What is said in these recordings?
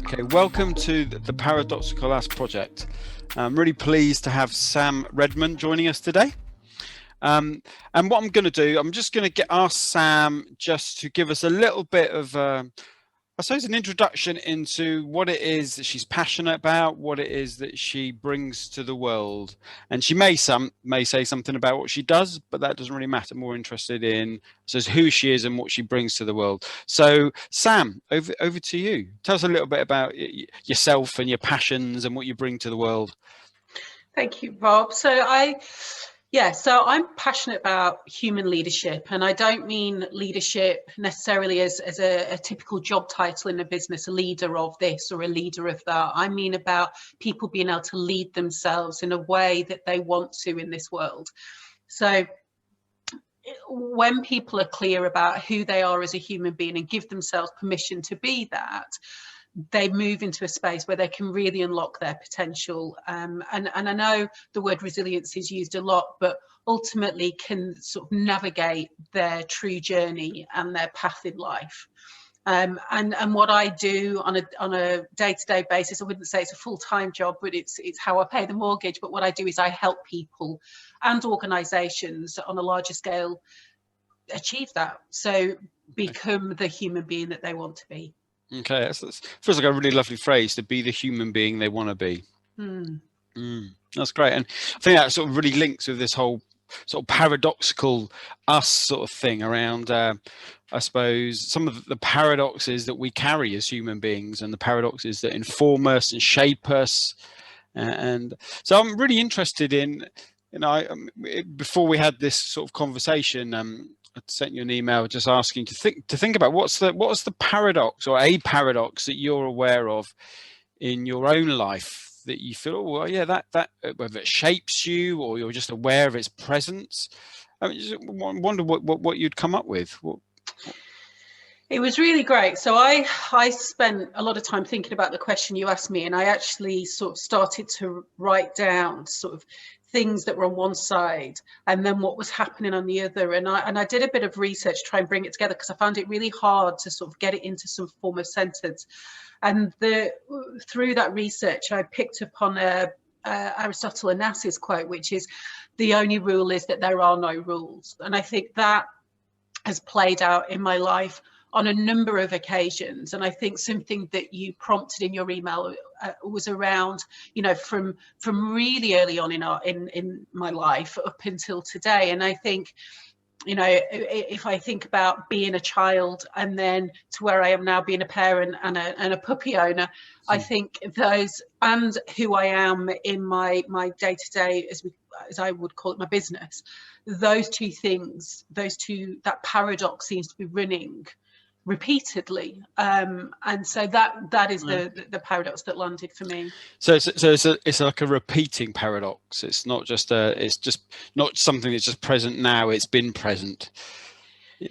Okay, welcome to the Paradoxical Us project. I'm really pleased to have Sam Redman joining us today. And what I'm going to do, I'm just going to ask Sam just to give us a little bit of, I suppose, an introduction into what it is that she's passionate about, what it is that she brings to the world. And she may say something about what she does, but that doesn't really matter. More interested in who she is and what she brings to the world. So, Sam, over to you. Tell us a little bit about yourself and your passions and what you bring to the world. Thank you, Rob. So I'm passionate about human leadership, and I don't mean leadership necessarily as a typical job title in a business, a leader of this or a leader of that. I mean about people being able to lead themselves in a way that they want to in this world. So when people are clear about who they are as a human being and give themselves permission to be that, they move into a space where they can really unlock their potential. And I know the word resilience is used a lot, but ultimately can sort of navigate their true journey and their path in life. And what I do on a day-to-day basis, I wouldn't say it's a full-time job, but it's how I pay the mortgage. But what I do is I help people and organisations on a larger scale achieve that. So become the human being that they want to be. Okay, that feels like a really lovely phrase, to be the human being they want to be. That's great. And I think that sort of really links with this whole sort of paradoxical us sort of thing around, I suppose, some of the paradoxes that we carry as human beings and the paradoxes that inform us and shape us. And so I'm really interested in, before we had this sort of conversation, I sent you an email just asking to think about what's the paradox or a paradox that you're aware of in your own life that you feel, oh, well, yeah, that whether it shapes you or you're just aware of its presence. I mean, just wonder what you'd come up with. It was really great. So I spent a lot of time thinking about the question you asked me, and I actually sort of started to write down sort of things that were on one side and then what was happening on the other. And I did a bit of research to try and bring it together, because I found it really hard to sort of get it into some form of sentence. And through that research, I picked up on Aristotle Onassis quote, which is, "The only rule is that there are no rules." And I think that has played out in my life on a number of occasions. And I think something that you prompted in your email was around, from really early on in my life up until today. And I think, if I think about being a child and then to where I am now, being a parent and a puppy owner, I think those, and who I am in my day-to-day, as I would call it, my business, those two things, that paradox seems to be running repeatedly, and so that is the paradox that landed for me. So it's like a repeating paradox. It's just not something that's just present now. It's been present.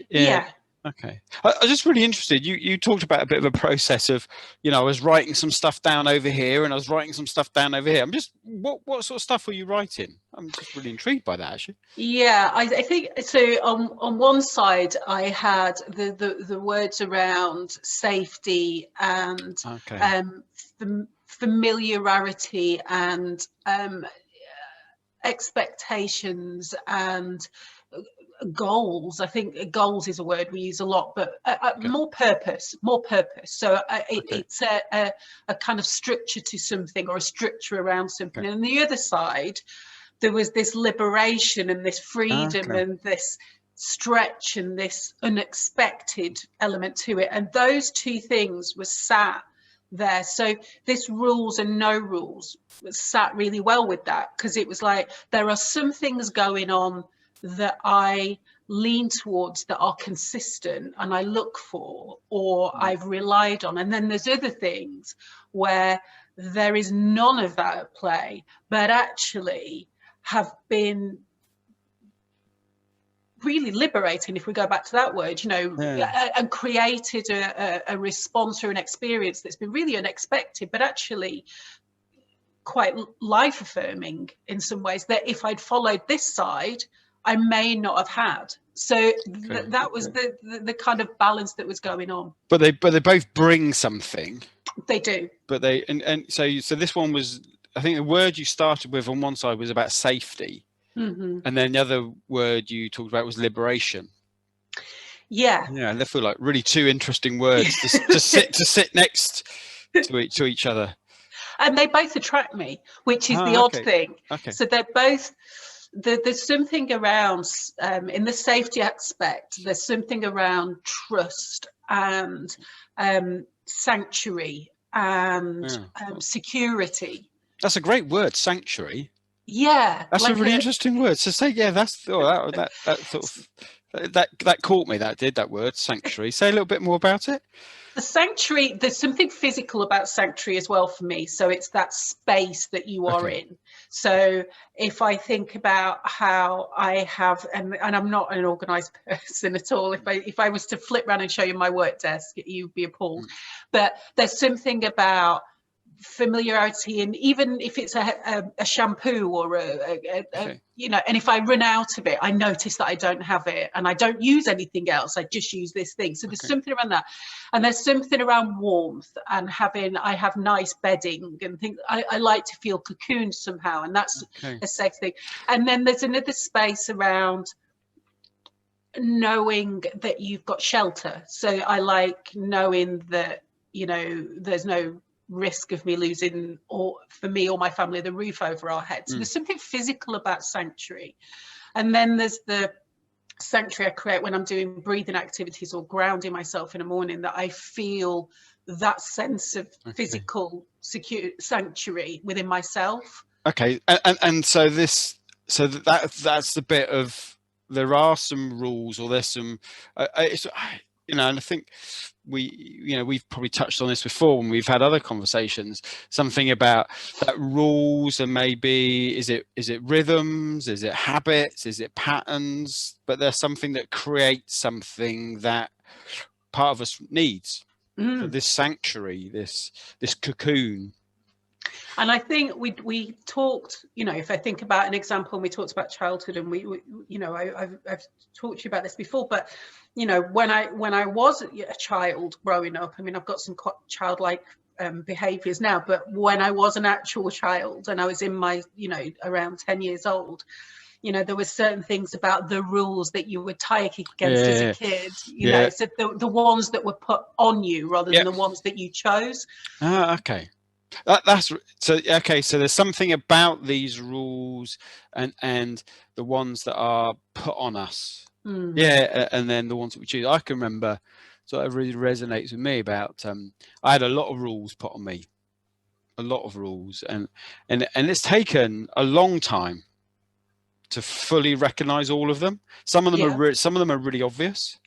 Yeah. Okay. I was just really interested. You talked about a bit of a process of, I was writing some stuff down over here and I was writing some stuff down over here. I'm just, what sort of stuff were you writing? I'm just really intrigued by that, actually. Yeah, I think so. On one side, I had the words around safety and familiarity and expectations and goals. I think goals is a word we use a lot, but more purpose. So it's a kind of structure to something, or a structure around something. And on the other side, there was this liberation and this freedom and this stretch and this unexpected element to it. And those two things were sat there. So this rules and no rules was sat really well with that, because it was like, there are some things going on that I lean towards that are consistent and I look for, or I've relied on. And then there's other things where there is none of that at play, but actually have been really liberating, if we go back to that word, and created a response or an experience that's been really unexpected, but actually quite life affirming in some ways, that if I'd followed this side, I may not have had. So that was the kind of balance that was going on. But they both bring something. They do. But so this one was, I think the word you started with on one side was about safety, and then the other word you talked about was liberation. Yeah. Yeah, they feel like really two interesting words to sit next to each other. And they both attract me, which is the odd okay. thing. Okay. So they're both, there's something around, in the safety aspect, there's something around trust and sanctuary and security. That's a great word, sanctuary. Yeah. That's like a really interesting word. So say, yeah, that sort of, that caught me, that word, sanctuary. Say a little bit more about it. The sanctuary, there's something physical about sanctuary as well for me. So it's that space that you are in. So if I think about how I have, and I'm not an organized person at all. If I was to flip around and show you my work desk, you'd be appalled. But there's something about familiarity, and even if it's a shampoo or you know, and if I run out of it, I notice that I don't have it and I don't use anything else, I just use this thing. So there's something around that, and there's something around warmth and I have nice bedding and things. I like to feel cocooned somehow, and that's a sex thing. And then there's another space around knowing that you've got shelter. So I like knowing that, you know, there's no risk of me losing, or for me or my family, the roof over our heads. So there's something physical about sanctuary. And then there's the sanctuary I create when I'm doing breathing activities or grounding myself in the morning, that I feel that sense of physical sanctuary within myself. And so that's the bit of, there are some rules, or there's some you know, and I think we've probably touched on this before when we've had other conversations, something about that rules, and maybe is it rhythms, is it habits, is it patterns, but there's something that creates something that part of us needs. So this sanctuary, this cocoon. And I think we talked, you know, if I think about an example, and we talked about childhood, and we you know, I've talked to you about this before, but you know, when I was a child growing up, I mean, I've got some childlike behaviors now, but when I was an actual child and I was in my, you know, around 10 years old, you know, there were certain things about the rules that you would tie against as a kid, you know, so the ones that were put on you rather than the ones that you chose. That's so okay. So there's something about these rules and the ones that are put on us. And then the ones that we choose. I can remember, so it really resonates with me about I had a lot of rules put on me, a lot of rules, and it's taken a long time to fully recognize all of them. Some of them are really obvious.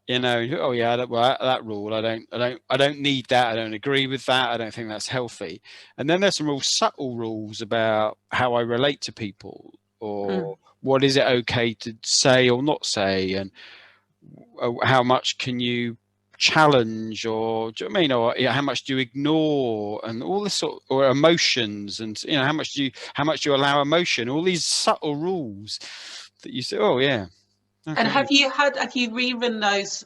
You know, oh yeah, that rule, I don't need that. I don't agree with that. I don't think that's healthy. And then there's some real subtle rules about how I relate to people, or what is it okay to say or not say, and how much can you challenge, or do you know what I mean, or how much do you ignore, and all this sort, or emotions, and you know, how much do you allow emotion, all these subtle rules that you say, oh yeah. And have you rerun those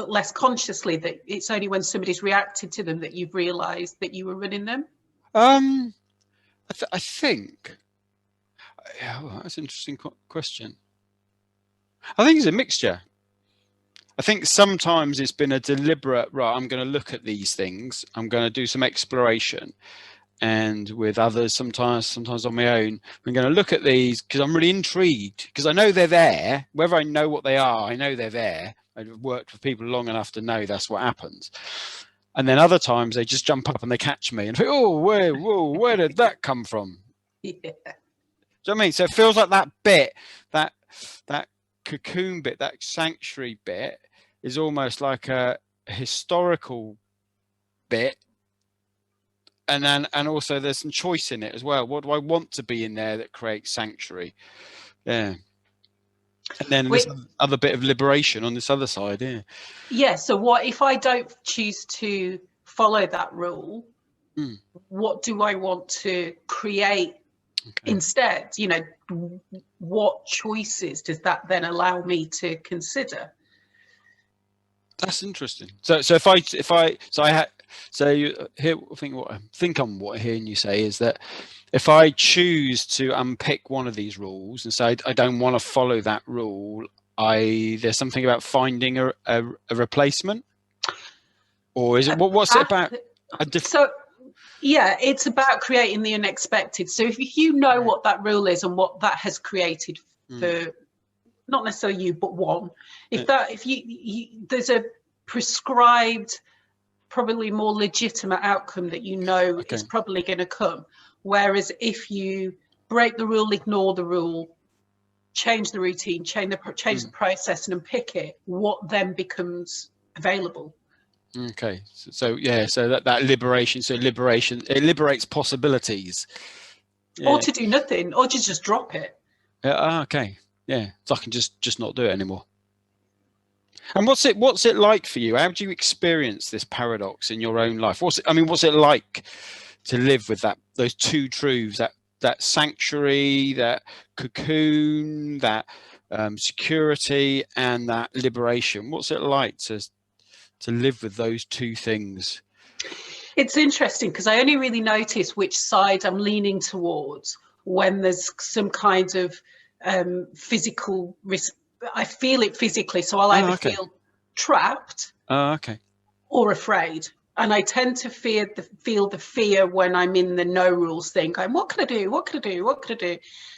less consciously, that it's only when somebody's reacted to them that you've realized that you were running them? I think, well, that's an interesting question. I think it's a mixture. I think sometimes it's been a deliberate, right, I'm going to look at these things, I'm going to do some exploration, and with others, sometimes on my own, I'm going to look at these because I'm really intrigued, because I know they're there. Whether I know what they are, I know they're there. I've worked with people long enough to know that's what happens. And then other times they just jump up and they catch me and think, oh, where did that come from? Yeah. Do you know what I mean? So it feels like that bit, that cocoon bit, that sanctuary bit, is almost like a historical bit. And also there's some choice in it as well. What do I want to be in there that creates sanctuary? Yeah. And then this other bit of liberation on this other side. Yeah. So what if I don't choose to follow that rule? What do I want to create instead? You know, what choices does that then allow me to consider? That's interesting. So here, I think what I'm hearing you say is that if I choose to unpick one of these rules and say I don't want to follow that rule, there's something about finding a replacement, or is it what's it about? So yeah, it's about creating the unexpected. So if you know what that rule is and what that has created for not necessarily you, but one, if you there's a prescribed, probably more legitimate outcome that is probably going to come. Whereas if you break the rule, ignore the rule, change the routine, change the process, and unpick it, what then becomes available? Okay, so that liberation, it liberates possibilities. Yeah. Or to do nothing, or to just drop it. Okay, yeah, so I can just not do it anymore. And what's it like for you? How do you experience this paradox in your own life? What's it like to live with those two truths, that sanctuary, that cocoon, that security, and that liberation? What's it like to live with those two things? It's interesting because I only really notice which side I'm leaning towards when there's some kind of physical risk. I feel it physically, so I'll either feel trapped or afraid. And I tend to feel the fear when I'm in the no rules thing. Going, what can I do? What can I do? What can I do?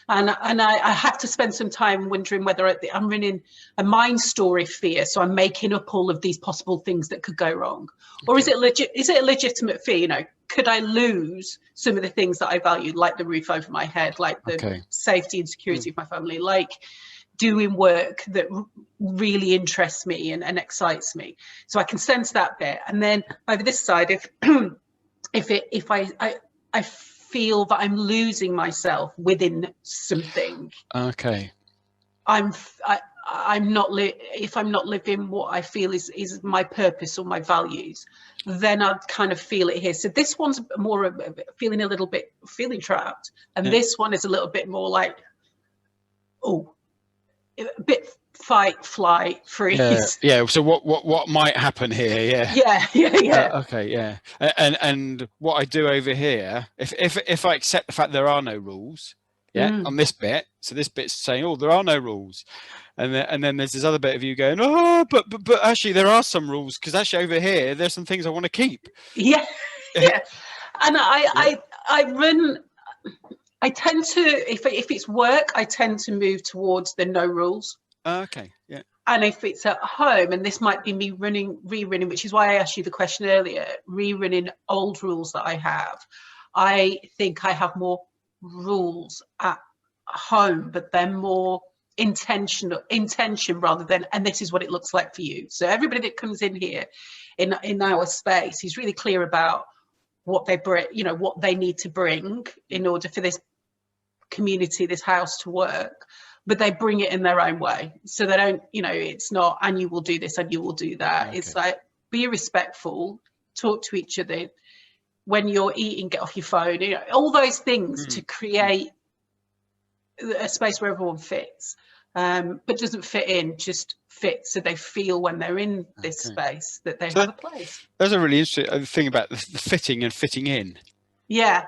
And I have to spend some time wondering whether I'm running a mind story fear. So I'm making up all of these possible things that could go wrong. Or is it a legitimate fear? You know, could I lose some of the things that I value, like the roof over my head, like the safety and security of my family, like doing work that really interests me and excites me? So I can sense that bit. And then over this side, if I feel that I'm losing myself within something, I'm not if I'm not living what I feel is my purpose or my values, then I'd kind of feel it here. So this one's more of feeling trapped, and this one is a little bit more like, a bit fight, flight, freeze. Yeah. So what might happen here? Yeah. Okay. Yeah. And what I do over here, if I accept the fact there are no rules, on this bit. So this bit's saying, oh, there are no rules, and then there's this other bit of you going, oh, but actually there are some rules, because actually over here there's some things I want to keep. Yeah. And I tend to, if it's work, I tend to move towards the no rules. Okay. Yeah. And if it's at home, and this might be me rerunning, which is why I asked you the question earlier, rerunning old rules that I have. I think I have more rules at home, but they're more intention rather than, and this is what it looks like for you. So everybody that comes in here in our space is really clear about what they bring, what they need to bring in order for this community, this house to work, but they bring it in their own way. So they don't, it's not, and you will do this and you will do that. It's like, be respectful, talk to each other. When you're eating, get off your phone, all those things to create a space where everyone fits, but doesn't fit in, just fits, so they feel when they're in this space that they have a place. There's a really interesting thing about the fitting and fitting in. Yeah,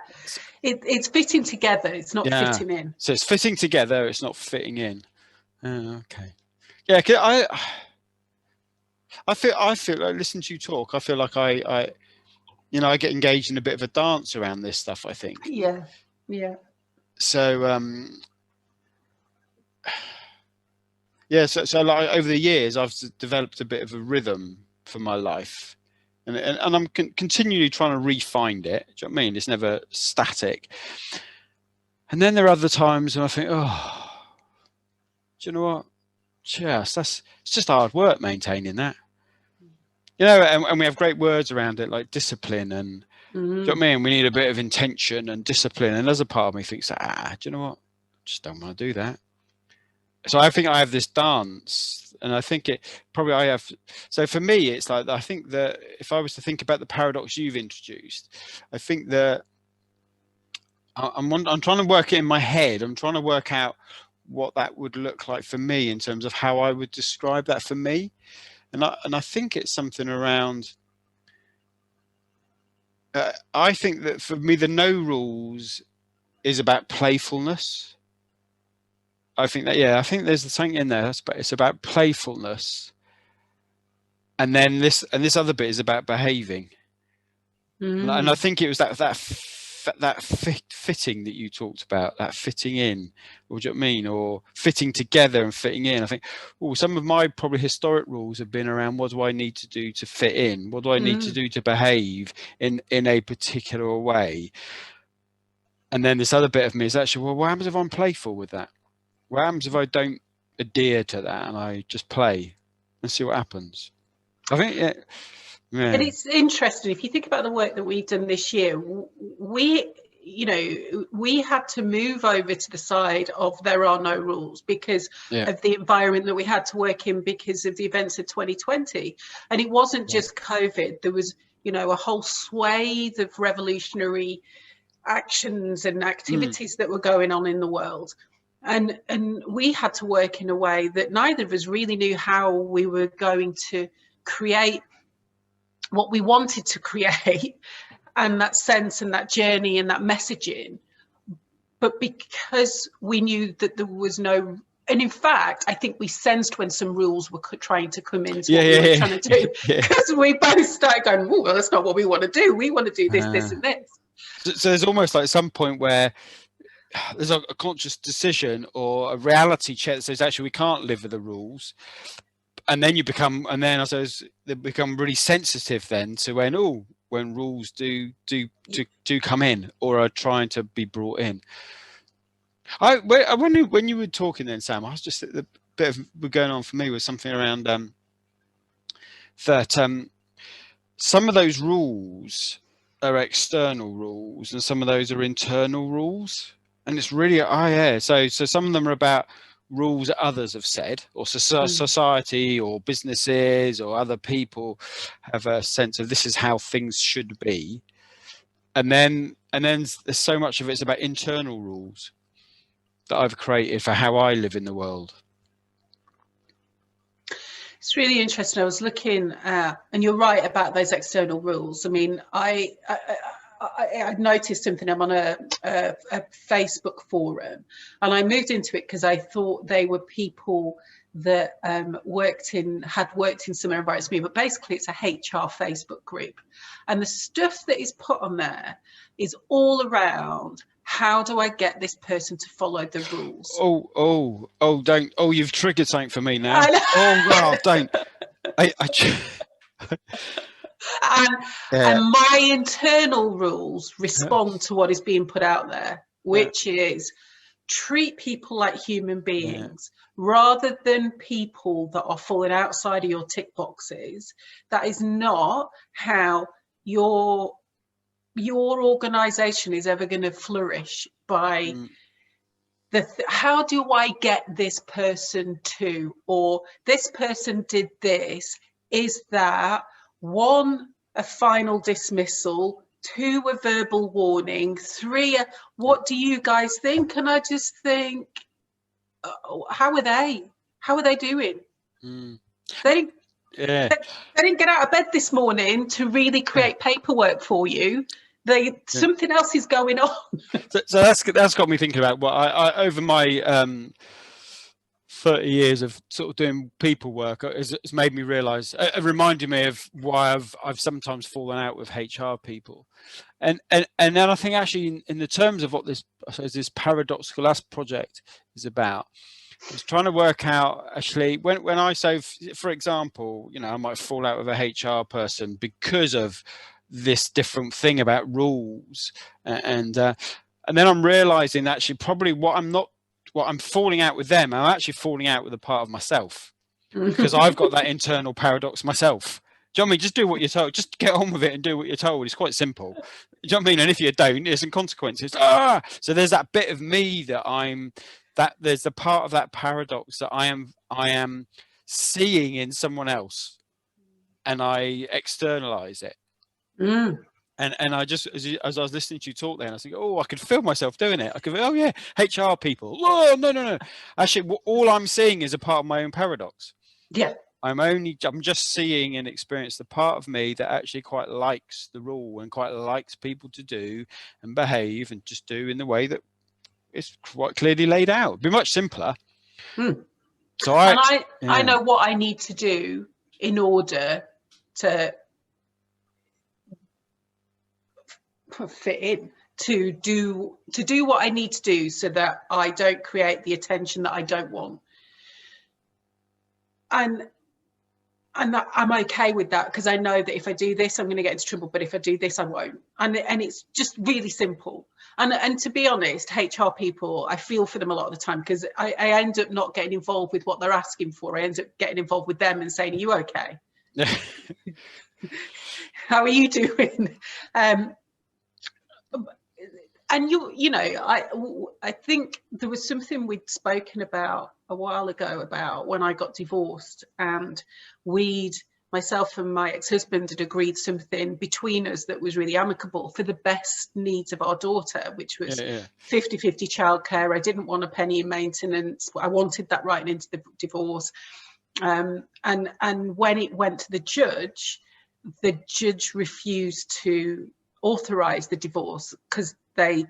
it's fitting together. It's not fitting in. So it's fitting together. It's not fitting in. Okay. Yeah, I feel like, listen to you talk, I feel like I get engaged in a bit of a dance around this stuff, I think. Yeah. So so like over the years, I've developed a bit of a rhythm for my life, and I'm continually trying to refine it. Do you know what I mean? It's never static. And then there are other times when I think, oh, do you know what? It's just hard work maintaining that. And we have great words around it, like discipline, and do you know what I mean? We need a bit of intention and discipline. And there's a part of me thinks, do you know what? Just don't want to do that. So I think I have this dance, and I think I have. So for me, it's like, I think that if I was to think about the paradox you've introduced, I think that I'm trying to work it in my head. I'm trying to work out what that would look like for me in terms of how I would describe that for me. And I think it's something around. I think that for me, the no rules is about playfulness. I think that, yeah, I think there's something in there. It's about playfulness, and then this other bit is about behaving. And I think it was that fitting that you talked about, that fitting in, or do you know what I mean, or fitting together and fitting in. I think, some of my probably historic rules have been around, what do I need to do to fit in? What do I need to do to behave in a particular way? And then this other bit of me is actually, well, what happens if I'm playful with that? What happens if I don't adhere to that and I just play and see what happens? I think, yeah. And it's interesting, if you think about the work that we've done this year, we had to move over to the side of there are no rules because of the environment that we had to work in, because of the events of 2020. And it wasn't just COVID. There was, a whole swathe of revolutionary actions and activities that were going on in the world. And we had to work in a way that neither of us really knew how we were going to create what we wanted to create, and that sense and that journey and that messaging. But because we knew that there was no, and in fact, I think we sensed when some rules were trying to come into what we were trying to do, because we both started going, oh, well, that's not what we want to do. We want to do this, this, and this. So there's almost like some point where there's a conscious decision or a reality check that says, actually, we can't live with the rules. And then I suppose they become really sensitive then to when rules do come in or are trying to be brought in. I wonder, when you were talking then, Sam, I was just, the bit of going on for me was something around that some of those rules are external rules and some of those are internal rules, and it's really so some of them are about rules that others have said, or society or businesses or other people have a sense of this is how things should be, and then there's so much of it's about internal rules that I've created for how I live in the world. It's really interesting. I was looking and you're right about those external rules. I mean, I noticed something. I'm on a Facebook forum, and I moved into it because I thought they were people that had worked in similar environments to me, but basically it's a HR Facebook group, and the stuff that is put on there is all around, how do I get this person to follow the rules? Don't. You've triggered something for me now. God, don't. And my internal rules respond to what is being put out there, which is treat people like human beings rather than people that are falling outside of your tick boxes. That is not how your organization is ever going to flourish. By how do I get this person to, or this person did this? Is that 1, a final dismissal, 2, a verbal warning, 3, what do you guys think? And I just think, how are they doing? They didn't get out of bed this morning to really create paperwork for you. Something else is going on. So that's got me thinking about what I over my 30 years of sort of doing people work, it's made me realize, it reminded me of why I've sometimes fallen out with HR people, and then I think actually in the terms of what this paradoxical us project is about, is trying to work out actually when I say, for example, I might fall out with a HR person because of this different thing about rules, and then I'm realizing actually probably what I'm falling out with them, I'm actually falling out with a part of myself, because I've got that internal paradox myself. Do you know what I mean? Just do what you're told. Just get on with it and do what you're told. It's quite simple. Do you know what I mean? And if you don't, there's some consequences. So there's that bit of me there's the part of that paradox that I am seeing in someone else, and I externalize it. And I just, as I was listening to you talk there, and I was thinking, I could feel myself doing it. I could HR people. No. Actually, all I'm seeing is a part of my own paradox. Yeah. I'm just seeing and experience the part of me that actually quite likes the rule and quite likes people to do and behave and just do in the way that it's quite clearly laid out. It'd be much simpler. So I know what I need to do in order to fit in, to do what I need to do so that I don't create the attention that I don't want. And I'm okay with that, because I know that if I do this, I'm going to get into trouble, but if I do this, I won't. And it's just really simple. And to be honest, HR people, I feel for them a lot of the time, because I end up not getting involved with what they're asking for. I end up getting involved with them and saying, are you okay? How are you doing? And you know, I think there was something we'd spoken about a while ago about when I got divorced, and myself and my ex-husband had agreed something between us that was really amicable for the best needs of our daughter, which was 50-50 childcare. I didn't want a penny in maintenance. I wanted that writing into the divorce. And when it went to the judge refused to authorize the divorce because they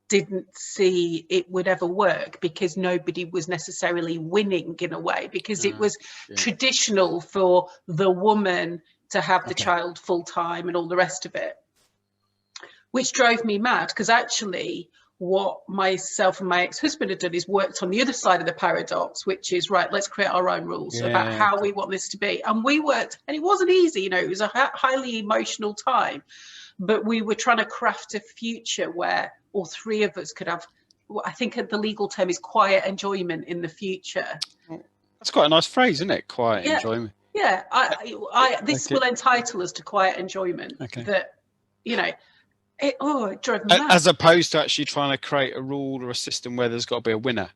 didn't see it would ever work, because nobody was necessarily winning in a way, because it was traditional for the woman to have the child full time and all the rest of it, which drove me mad, because actually what myself and my ex-husband had done is worked on the other side of the paradox, which is, right, let's create our own rules about how we want this to be. And we worked, and it wasn't easy, you know, it was a highly emotional time, but we were trying to craft a future where all three of us could have, I think the legal term is quiet enjoyment in the future. That's quite a nice phrase, isn't it? Quiet enjoyment. Yeah, this will entitle us to quiet enjoyment. That, you know, it drove me mad. As opposed to actually trying to create a rule or a system where there's got to be a winner.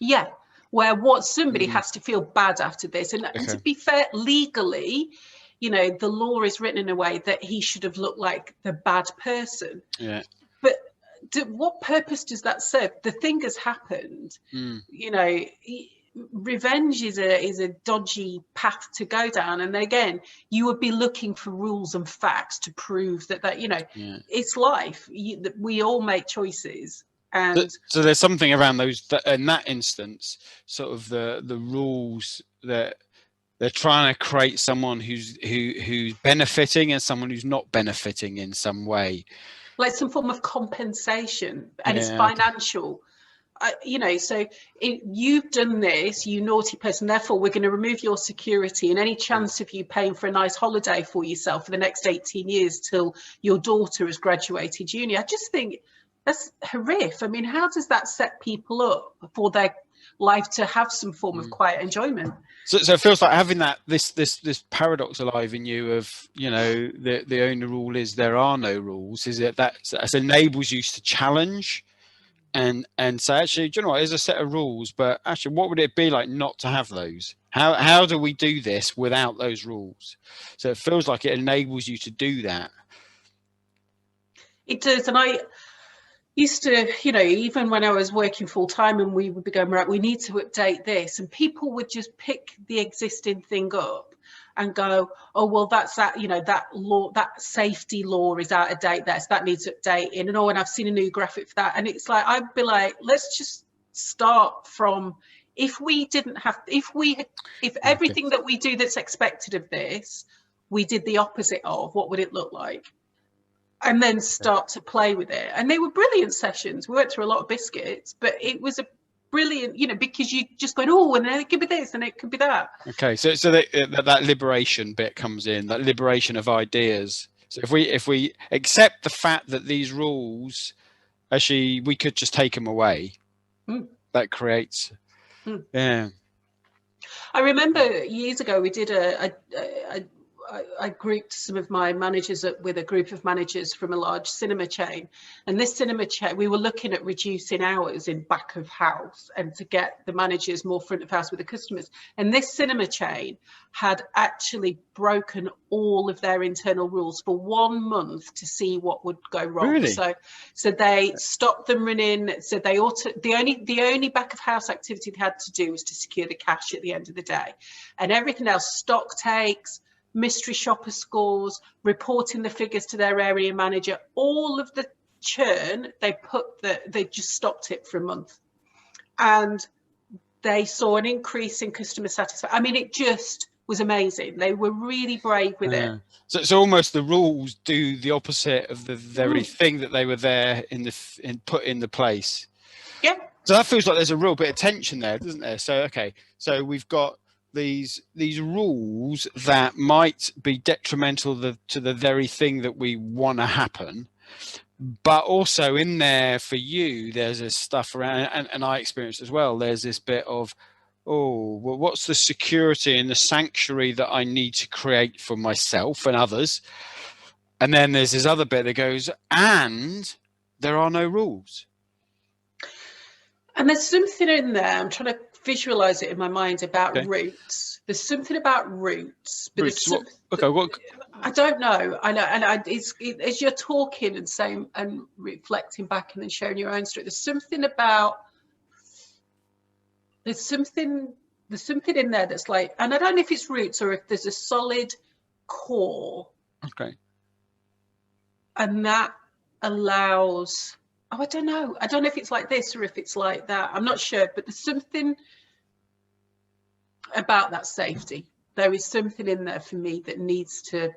Yeah, where somebody has to feel bad after this. And to be fair, legally, you know, the law is written in a way that he should have looked like the bad person. Yeah. But what purpose does that serve? The thing has happened. You know, revenge is a dodgy path to go down. And then again, you would be looking for rules and facts to prove that you know, it's life. We all make choices. And so there's something around those in that instance, sort of the rules that they're trying to create someone who's benefiting and someone who's not benefiting in some way, like some form of compensation, and it's financial. You know, so you've done this, you naughty person, therefore we're going to remove your security and any chance of you paying for a nice holiday for yourself for the next 18 years till your daughter has graduated uni. I just think that's horrific. I mean, how does that set people up for their life to have some form of quiet enjoyment? So it feels like having this paradox alive in you of, you know, the only rule is there are no rules. Is it that enables you to challenge and say, actually, do you know what, there's a set of rules, but actually what would it be like not to have those? How do we do this without those rules? So it feels like it enables you to do that. It does. And I used to, you know, even when I was working full time and we would be going, right, we need to update this, and people would just pick the existing thing up and go, oh, well, that's that, you know, that law, that safety law is out of date there, so that needs updating. And and I've seen a new graphic for that. And it's like, I'd be like, let's just start from, if everything that we do that's expected of this, we did the opposite of, what would it look like? And then start to play with it. And they were brilliant sessions. We went through a lot of biscuits, but it was a brilliant, you know, because you just going, oh, and then it could be this and it could be that. Okay, so that liberation bit comes in, that liberation of ideas. So if we accept the fact that these rules, actually, we could just take them away, that creates, I remember years ago we did I grouped some of my managers up with a group of managers from a large cinema chain. And this cinema chain, we were looking at reducing hours in back of house and to get the managers more front of house with the customers. And this cinema chain had actually broken all of their internal rules for 1 month to see what would go wrong. Really? So they stopped them running. So the only back of house activity they had to do was to secure the cash at the end of the day, and everything else, stock takes, mystery shopper scores, reporting the figures to their area manager, all of the churn, they just stopped it for a month, and they saw an increase in customer satisfaction. I mean, it just was amazing. They were really brave with it. So it's almost the rules do the opposite of the very thing that they were there put in the place. Yeah. So that feels like there's a real bit of tension there, doesn't there? So okay, so we've got these rules that might be detrimental to the very thing that we want to happen, but also in there for you, there's this stuff around, and I experienced as well. There's this bit of, oh, well, what's the security and the sanctuary that I need to create for myself and others? And then there's this other bit that goes, and there are no rules. And there's something in there, I'm trying to visualize it in my mind, about roots. There's something about roots. But roots. What? I don't know. I know, and as you're talking and saying and reflecting back and then sharing your own story, there's something in there that's like, and I don't know if it's roots or if there's a solid core. Okay. And that allows, I don't know if it's like this or if it's like that. I'm not sure, but there's something about that safety. There is something in there for me that needs to.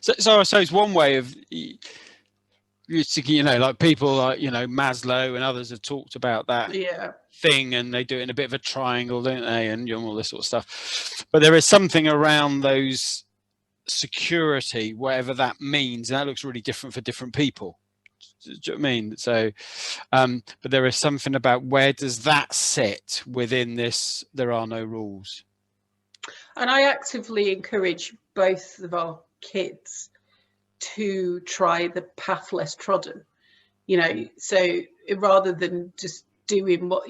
So I suppose one way of, like people like, Maslow and others have talked about that thing, and they do it in a bit of a triangle, don't they? And all this sort of stuff. But there is something around those security, whatever that means, and that looks really different for different people. Do you know what I mean? So, but there is something about where does that sit within this? There are no rules. And I actively encourage both of our kids to try the path less trodden, so rather than just doing what,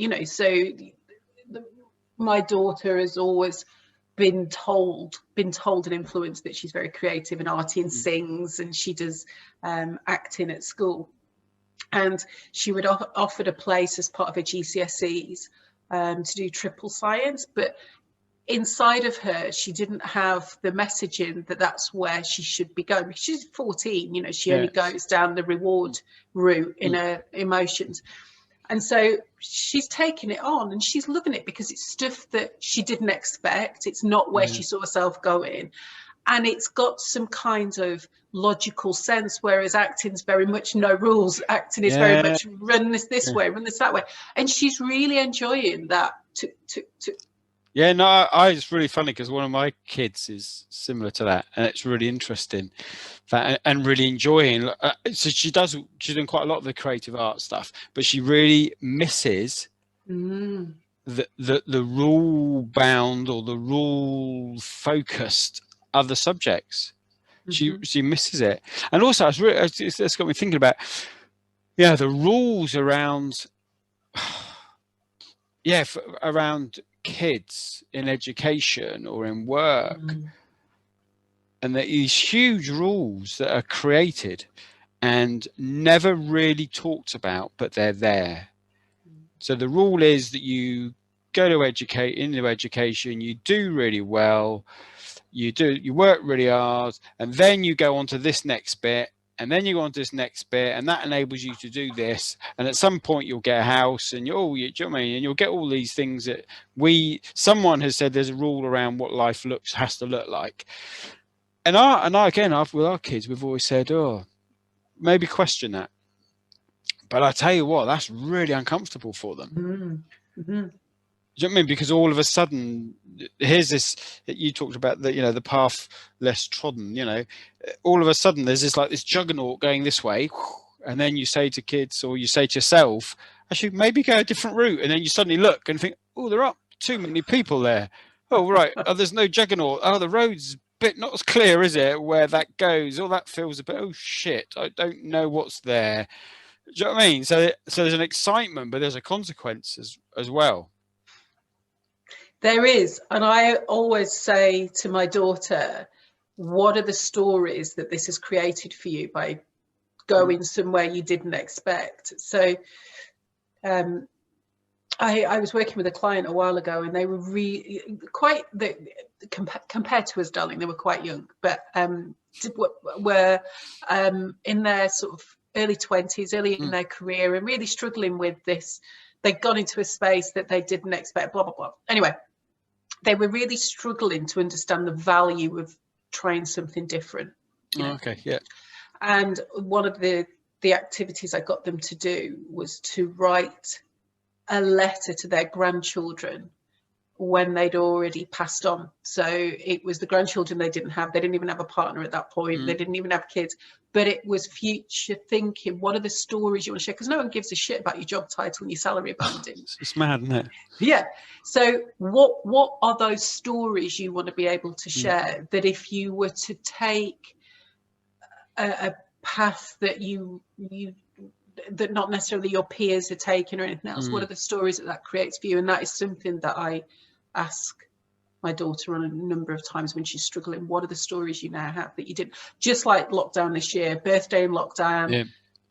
my daughter has always been told and influenced that she's very creative and arty and sings, and she does acting at school. And she would offered a place as part of her GCSEs to do triple science, but inside of her, she didn't have the messaging that that's where she should be going. Because she's 14, she only goes down the reward route in her emotions. And so she's taking it on and she's loving it because it's stuff that she didn't expect. It's not where she saw herself going. And it's got some kind of logical sense, whereas acting's very much no rules. Acting is very much run this way, run this that way. And she's really enjoying that. Yeah, no, it's really funny because one of my kids is similar to that, and it's really interesting that, and really enjoying. So she's doing quite a lot of the creative art stuff, but she really misses the rule bound or the rule focused other subjects. She misses it, and also it's got me thinking about the rules around around kids in education or in work, and these huge rules that are created and never really talked about, but they're there. So the rule is that you go to into education, you do really well, you work really hard, and then you go on to this next bit, and then you go on to this next bit, and that enables you to do this. And at some point you'll get a house, and do you know what I mean? And you'll get all these things that someone has said there's a rule around what life has to look like. And with our kids, we've always said, maybe question that. But I tell you what, that's really uncomfortable for them. Do you know what I mean? Because all of a sudden, here's this, you talked about the path less trodden, all of a sudden there's this juggernaut going this way. And then you say to kids, or you say to yourself, I should maybe go a different route. And then you suddenly look and think, there are too many people there. Oh, right. There's no juggernaut. The road's bit not as clear, is it, where that goes? All that feels a bit, oh shit, I don't know what's there. Do you know what I mean? So there's an excitement, but there's a consequence as well. There is. And I always say to my daughter, what are the stories that this has created for you by going somewhere you didn't expect? So I was working with a client a while ago, and they were really quite compared to us, darling, they were quite young, but were in their sort of early 20s, early in their career, and really struggling with this. They'd gone into a space that they didn't expect, blah, blah, blah. Anyway, they were really struggling to understand the value of trying something different. Okay, yeah. And one of the activities I got them to do was to write a letter to their grandchildren when they'd already passed on. So it was the grandchildren they didn't have. They didn't even have a partner at that point. They didn't even have kids. But it was future thinking. What are the stories you want to share? Because no one gives a shit about your job title and your salary banding. It's mad, isn't it? Yeah. So what are those stories you want to be able to share that if you were to take a path that that not necessarily your peers are taking or anything else, what are the stories that creates for you? And that is something that I ask my daughter on a number of times when she's struggling. What are the stories you now have that you didn't? Just like lockdown this year, birthday in lockdown,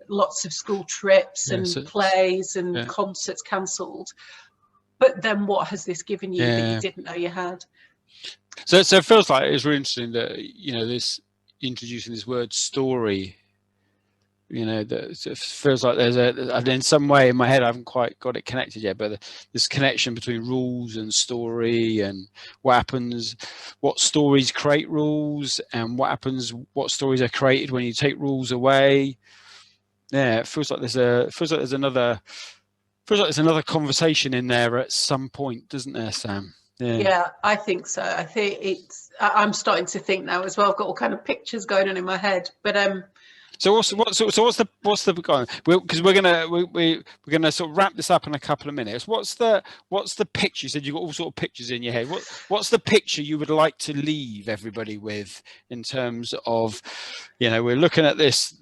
lots of school trips and plays and concerts cancelled. But then what has this given you that you didn't know you had? So it feels like it's really interesting that, this introducing this word story, that it feels like and in some way in my head I haven't quite got it connected yet, but this connection between rules and story, and what happens, what stories create rules, and what stories are created when you take rules away. Yeah, it feels like there's another conversation in there at some point, doesn't there, Sam? Yeah, I think so. I think I'm starting to think now as well. I've got all kind of pictures going on in my head, but So what's the because we're gonna sort of wrap this up in a couple of minutes. What's the picture? You said you've got all sort of pictures in your head. What's the picture you would like to leave everybody with in terms of, we're looking at this.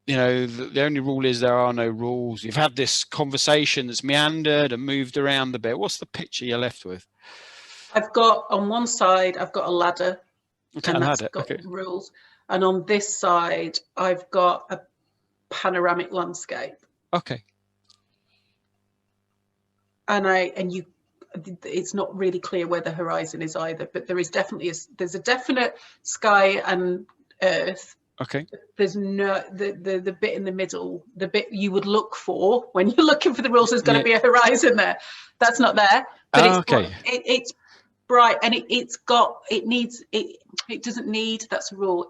The only rule is there are no rules. You've had this conversation that's meandered and moved around a bit. What's the picture you're left with? I've got on one side, I've got a ladder, and that's got rules. And on this side, I've got a panoramic landscape. Okay. It's not really clear where the horizon is either, but there is definitely there's a definite sky and earth. Okay. There's no the bit in the middle, the bit you would look for when you're looking for the rules. There's going to be a horizon there. That's not there. But it's bright, and it doesn't need, that's a rule.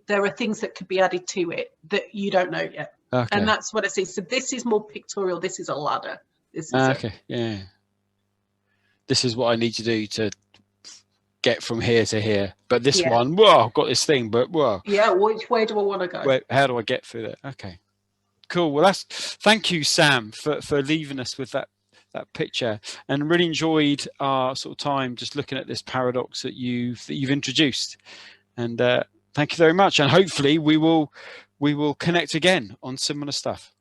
There are things that could be added to it that you don't know yet. Okay. And that's what I see. So this is more pictorial. This is a ladder. This is yeah. This is what I need to do to get from here to here. But this one, whoa, I've got this thing, but whoa. Yeah, which way do I want to go? How do I get through that? Okay. Cool. Well, thank you, Sam, for leaving us with that picture, and really enjoyed our sort of time just looking at this paradox that you've introduced. And thank you very much. And hopefully we will connect again on similar stuff.